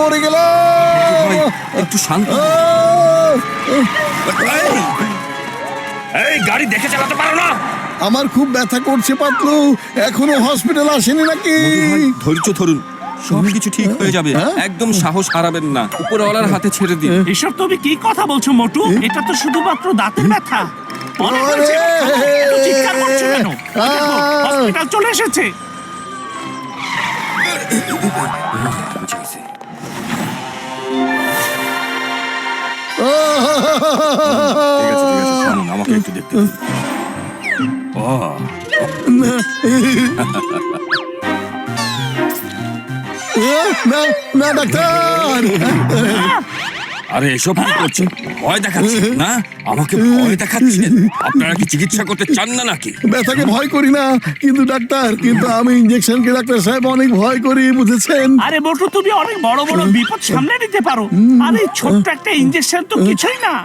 মরে গেল। একটু শান্ত। এই গাড়ি দেখে চালাতে পারো না? আমার খুব ব্যথা করছে পাতলু, এখনো হসপিটাল আসেনি নাকি? ধৈর্য ধরুন, সবকিছু ঠিক হয়ে যাবে। একদম সাহস হারাবেন না, উপরওয়ালার হাতে ছেড়ে দিন। এসব তুমি কি কথা বলছো মোটু? এটা তো শুধুমাত্র দাঁতের ব্যথা। অনেক হয়েছে, এত চিৎকার করছো কেন? হসপিটাল চলে এসেছে। ঠিক আছে, থামুন, আমাকে একটু দেখতে দিন। না না ডাক্তার, আরে এসব কি করছেন? ভয় দেখাচ্ছেন না? আমাকে ভয় দেখাচ্ছেন? আপনারা কি চিকিৎসা করতে চান না নাকি? ব্যথাকে ভয় করি না, কিন্তু ডাক্তার, কিন্তু আমি ইঞ্জেকশনকে ডাক্তার সাহেব অনেক ভয় করি, বুঝেছেন? আরে মোটু, তুমি অনেক বড় বড় বিপদ সামনে নিতে পারো, আর এই ছোট্ট একটা ইনজেকশন তো কিছুই না।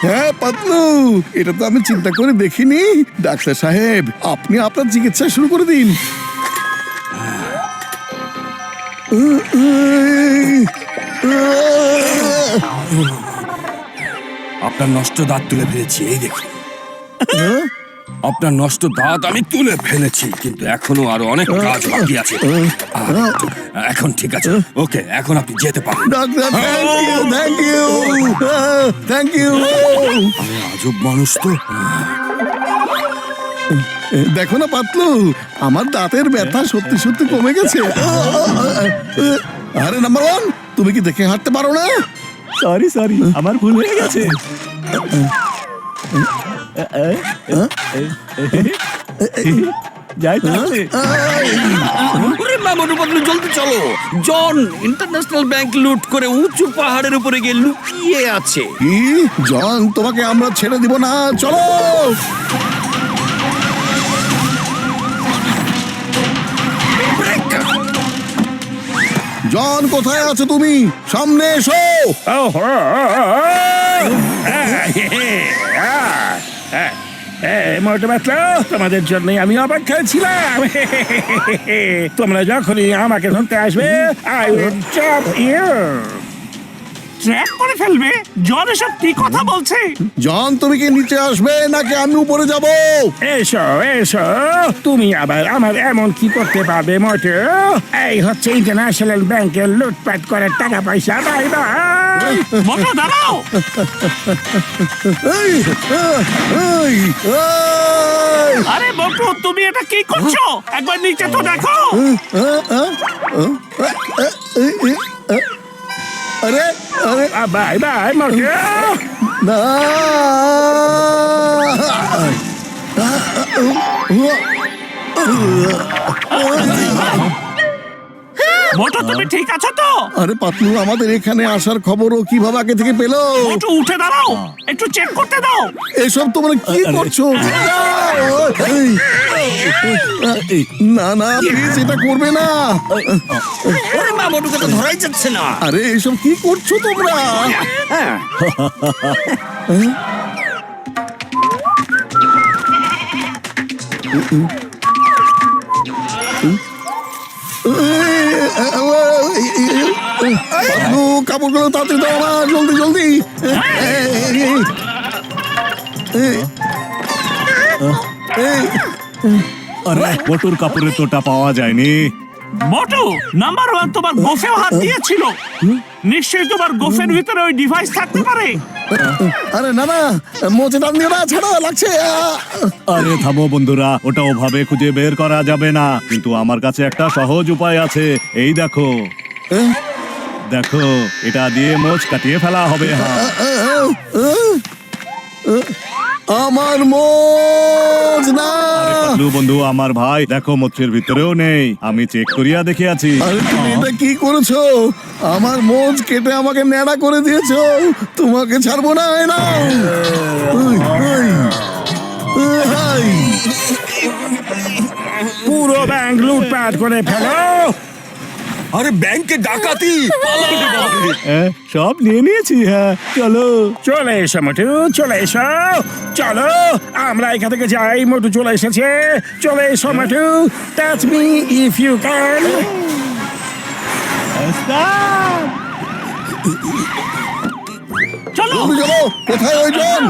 হ্যাঁ পাতলু, এটা তো আমি চিন্তা করে দেখিনি। ডাক্তার সাহেব, আপনি আপনার চিকিৎসা শুরু করে দিন। আপনার নষ্ট দাঁত তুলে ফেলেছি, এই দেখুন। আপনার নষ্ট দাঁত আমি তুলে ফেলেছি, কিন্তু এখনো আরো অনেক কাজ বাকি আছে। এখন ঠিক আছে, ওকে, এখন আপনি যেতে পারেন। Doctor, thank you, thank you. আজব মানুষ তো। দেখো না পাতলু, আমার দাঁতের ব্যথা সত্যি সত্যি কমে গেছে। আরে নাম্বার ওয়ান, তুমি কি দেখে হাঁটতে পারো না? সরি, আমার ভুল হয়ে গেছে। যাই তাহলে। ওরে মামুর বদলে জলদি চলো। জন ইন্টারন্যাশনাল ব্যাংক লুট করে উঁচু পাহাড়ের উপরে গিয়ে লুকিয়ে আছে। কি জন, তোমাকে আমরা ছেড়ে দিব না, চলো। জন, কোথায় আছো তুমি? সামনে এসো। মোটে মাত্র তোমাদের জন্যই আমি অপেক্ষায় ছিলাম। তোমরা যখনই আমাকে ধরতে আসবে, I will chop you. Track করে ফেলবে? জন এসব কি কথা বলছে? জন, তুমি কি নিচে আসবে নাকি আমি উপরে যাব? এসো এসো, তুমি আবার আমার এমন কি করতে পারবে মোটে? এই হচ্ছে ইন্টারন্যাশনাল ব্যাংকের লুটপাট করার টাকা পয়সা। Bye bye. মোটু দাঁড়াও। এই, এই, এই। আরে মোটু, তুমি এটা কি করছো? একবার নিচে তো দেখো। আরে আরে বাই বাই মোটে। না, মোটু, তুমি ঠিক আছো তো? আরে পাতলু, আমাদের এখানে আসার খবরও কিভাবে আগে থেকে পেলো? মোটু উঠে দাঁড়াও, একটু চেক করতে দাও। এসব তোমরা কি করছো? না না, প্লিজ এটা করবে না। ওরে মামুকে তো ধরাই যাচ্ছে না। আরে এসব কি করছো তোমরা? পাতলু, কাপড়গুলো তাড়াতাড়ি দাও না, জলদি জলদি। আরে মোটুর কাপড়ের তোটা পাওয়া যায়নি। মোটু, নাম্বার ওয়ান তোমার গোফেও হাত দিয়েছিল। নিশ্চয়ই তোমার গোফের ভিতরে ওই ডিভাইস থাকতে পারে। আরে না না, মোচে টান দিও না, ছাড়ো, লাগছে। আরে থামো বন্ধুরা, ওটা ওভাবে খুঁজে বের করা যাবে না, কিন্তু আমার কাছে একটা সহজ উপায় আছে। এই দেখো, দেখো, এটা দিয়ে মোচ কাটিয়ে ফেলা হবে। আমার মোজ না। পাতলু বন্ধু, আমার ভাই, দেখো মোচের ভিতরেও নেই, আমি চেক করিয়া দেখে আছি। আরে তুমি এটা কি করেছো? আমার মোজ কেটে আমাকে ন্যাড়া করে দিয়েছো, তোমাকে ছাড়বো না। এই নাও। পুরো ব্যাংক লুটপাট করে ফেলো। আরে ব্যাংকে ডাকাতি! সব নিয়ে নিয়েছি। হ্যাঁ, চলো। চলে এসো মোটু, চলে এসো, চলো আমরা এখান থেকে যাই। মোটু চলে এসেছে, চলে এসো Motu. Touch me if you can. চলো তুমি চলো, কোথায় ওই জন?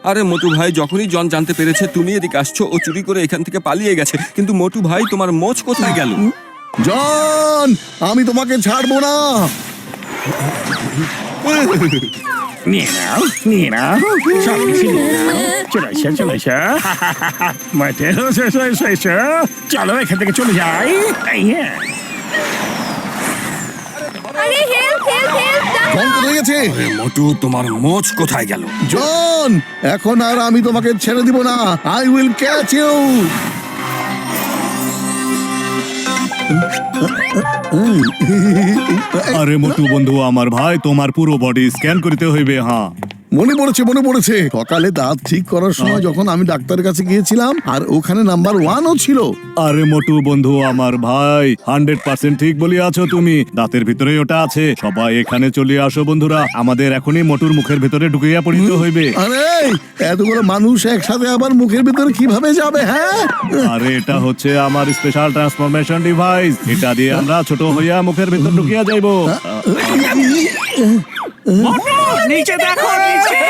আরে মোটু ভাই, যখনই জন জানতে পেরেছে তুমি এদিকে আসছো, ও চুরি করে এখান থেকে পালিয়ে গেছে। কিন্তু মোটু ভাই, তোমার মোচ কোথায় গেল? জন, আমি তোমাকে ছাড়বো না। নিয়ে নাও, নিয়ে নাও, সব কিছু নিয়ে নাও। চলে এসো, চলে এসো। মোটু, এসো, এসো, এসো, এসো। চলো এখান থেকে চলে যাই। এই, হ্যাঁ। আরে হেল্প হেল্প হেল্প জন কোথায় গেছে? মোটু, তোমার মোচ কোথায় গেল? জন, এখন আর আমি তোমাকে ছেড়ে দিব না। I will catch you. আরে মোটু বন্ধু আমার ভাই, তোমার পুরো বডি স্ক্যান করিতে হইবে। হ্যাঁ, মনে পড়েছে, মনে পড়েছে। সকালে দাঁত ঠিক করার সময় যখন আমি ডাক্তারের কাছে গিয়েছিলাম, আর ওখানে নাম্বার 1ও ছিল। আরে মোটু বন্ধু আমার ভাই, 100% ঠিক বলিয়াছো তুমি। দাঁতের ভিতরে ওটা আছে। সবাই এখানে চলে আসো বন্ধুরা, আমাদের এখনই মোটুর মুখের ভিতরে ঢুকিয়া পড়িতে হইবে। আরে এতগুলো মানুষ একসাথে আবার মুখের ভিতরে কিভাবে যাবে? হ্যাঁ, আরে এটা হচ্ছে আমার স্পেশাল ট্রান্সফরমেশন ডিভাইস। এটা দিয়ে আমরা ছোট হইয়া মুখের ভিতর ঢুকিয়া যাইবো। মোটু, নিচে দেখো, নিচে।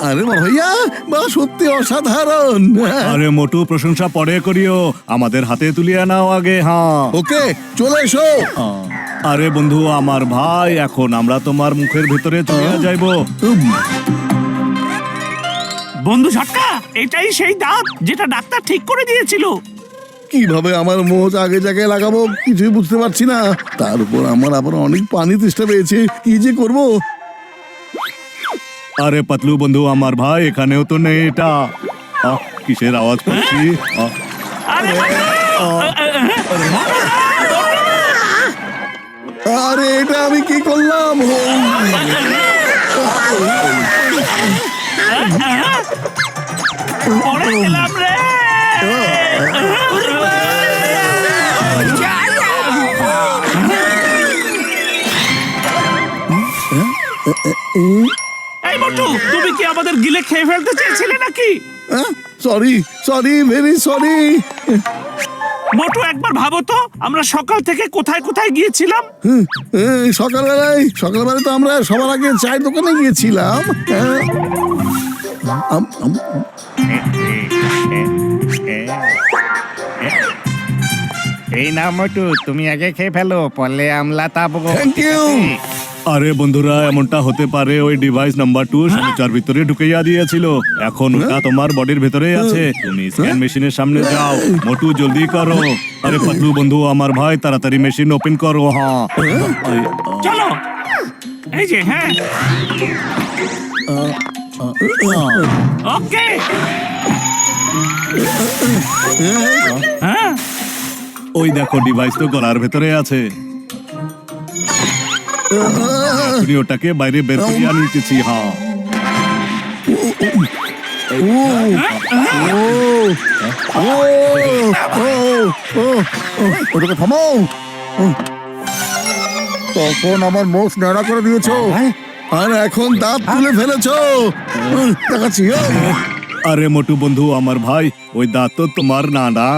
আরে ভাইয়া, বা সত্যি অসাধারণ। আরে মোটু, প্রশংসা পরে করিও, আমাদের হাতে তুলিয়া নাও আগে। হ্যাঁ, ওকে, চলে এসো। আরে বন্ধু আমার ভাই, এখন আমরা তোমার মুখের ভিতরে চলিয়া যাইবো। বন্ধু ঝটকা, এটাই সেই দাঁত যেটা ডাক্তার ঠিক করে দিয়েছিল। কিভাবে আমার মোচ আগে জায়গায় লাগাবো কিছুই বুঝতে পারছি না। তার উপর আমার আবার অনেক পানি তেষ্টা পেয়েছে, কি যে করব। আরে পাতলু বন্ধু আমার ভাই, এখানেও তো নেই এটা। কিসের আওয়াজ পাচ্ছি? আরে আরে এটা আমি কি করলাম? পড়ে গেলাম রে। এই মোটু, তুমি কি আমাদের গিলে খেয়ে ফেলতে চেয়েছিলে নাকি? Sorry, sorry, very sorry. Motu, একবার ভাবো তো, আমরা সকাল থেকে কোথায় কোথায় গিয়েছিলাম? সকালবেলায় তো আমরা সবার আগে চায়ের দোকানে গিয়েছিলাম। এই না মোটু, তুমি আগে খেয়ে ফেলো, পরে আমলা তাবো। Thank you. আরে বন্ধুরা, এমনটা হতে পারে ওই ডিভাইস নাম্বার 2 সমুচার ভিতরে ঢুকাইয়া দিয়েছিল। এখন ওটা তোমার বডির ভিতরেই আছে। তুমি স্ক্যান মেশিনের সামনে যাও। মোটু জলদি করো। আরে পাতলু বন্ধু আমার ভাই, তাড়াতাড়ি মেশিন ওপেন করো। হ্যাঁ, চলো, এই যে। হ্যাঁ, ওকে। হ্যাঁ, ওই দেখো, ডিভাইস তো গলার ভেতরে আছে। তুমি ওটাকে বাইরে বের করিয়া নিতেছি। হ্যাঁ, ওটাকে থামাও। তখন আমার মোচ নাড়া করে দিয়েছো, আর এখন দাঁত তুলে ফেলেছো। দেখাচ্ছি। আরে মোটু বন্ধু আমার ভাই, ওই দাঁত তো তোমার না না।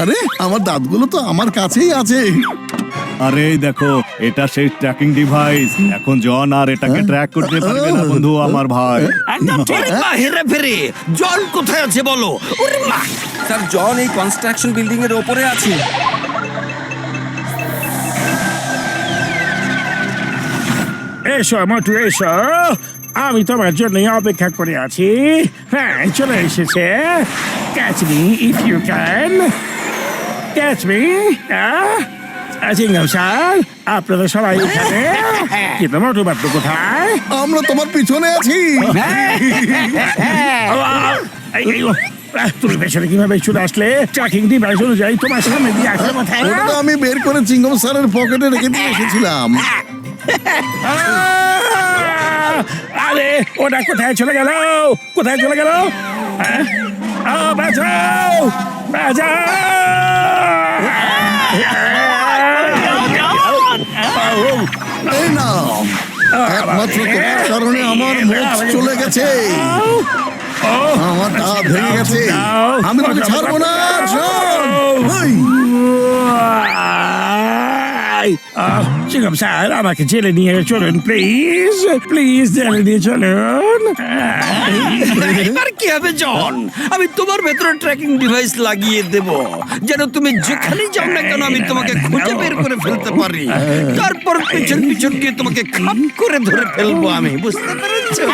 আরে আমার দাঁতগুলো তো আমার কাছেই আছে। আরে এই দেখো, এটা সেই ট্র্যাকিং ডিভাইস। এখন জন আর এটাকে ট্র্যাক করতে পারবে না বন্ধু আমার ভাই। একদম ঠিক। মা, হেরে ফেরে জন কোথায় আছে বলো? ওরে মা! স্যার, জন এই কনস্ট্রাকশন বিল্ডিং এর ওপরে আছে। এসো মোটু, এসো, আমি তোমার জন্য অপেক্ষা করে আছি। হ্যাঁ, চলে এসেছে। Catch me if you can, catch me. Jingam sir, আপনারা সবাই এখানে, কিন্তু মোটু বাট্টু কোথায়? আমরা তোমার পিছনে আছি। তুমি পেছনে কিভাবে চলে আসলে? ট্র্যাকিং ডিভাইস অনুযায়ী তোমার সামনে দিয়ে আসলে কোথায়? ওটা তো আমি বের করে চিঙ্গম স্যারের পকেটে রেখে দিয়ে এসেছিলাম। আরে ওটা কোথায় চলে গেল? কোথায় চলে গেল? বাঁচাও, বাঁচাও! এই না, একমাত্র তোমার কারণে আমার মোচ চলে গেছে। আমার দাঁত ভেঙে গেছে। আমি তোমাকে ছাড়বো না। শোন, ওই। চিকম স্যার আমাকে জেলে নিয়ে চলুন প্লিজ প্লিজ জেলে নিয়ে চলুন এবার কি হবে জন? আমি তোমার ভেতরে ট্র্যাকিং ডিভাইস লাগিয়ে দেব, যেন তুমি যেখানে যাও না কেন আমি তোমাকে খুঁজে বের করে ফেলতে পারি। তারপর পিছন পিছন গিয়ে তোমাকে খাপ করে ধরে ফেলবো আমি, বুঝতে পেরেছো?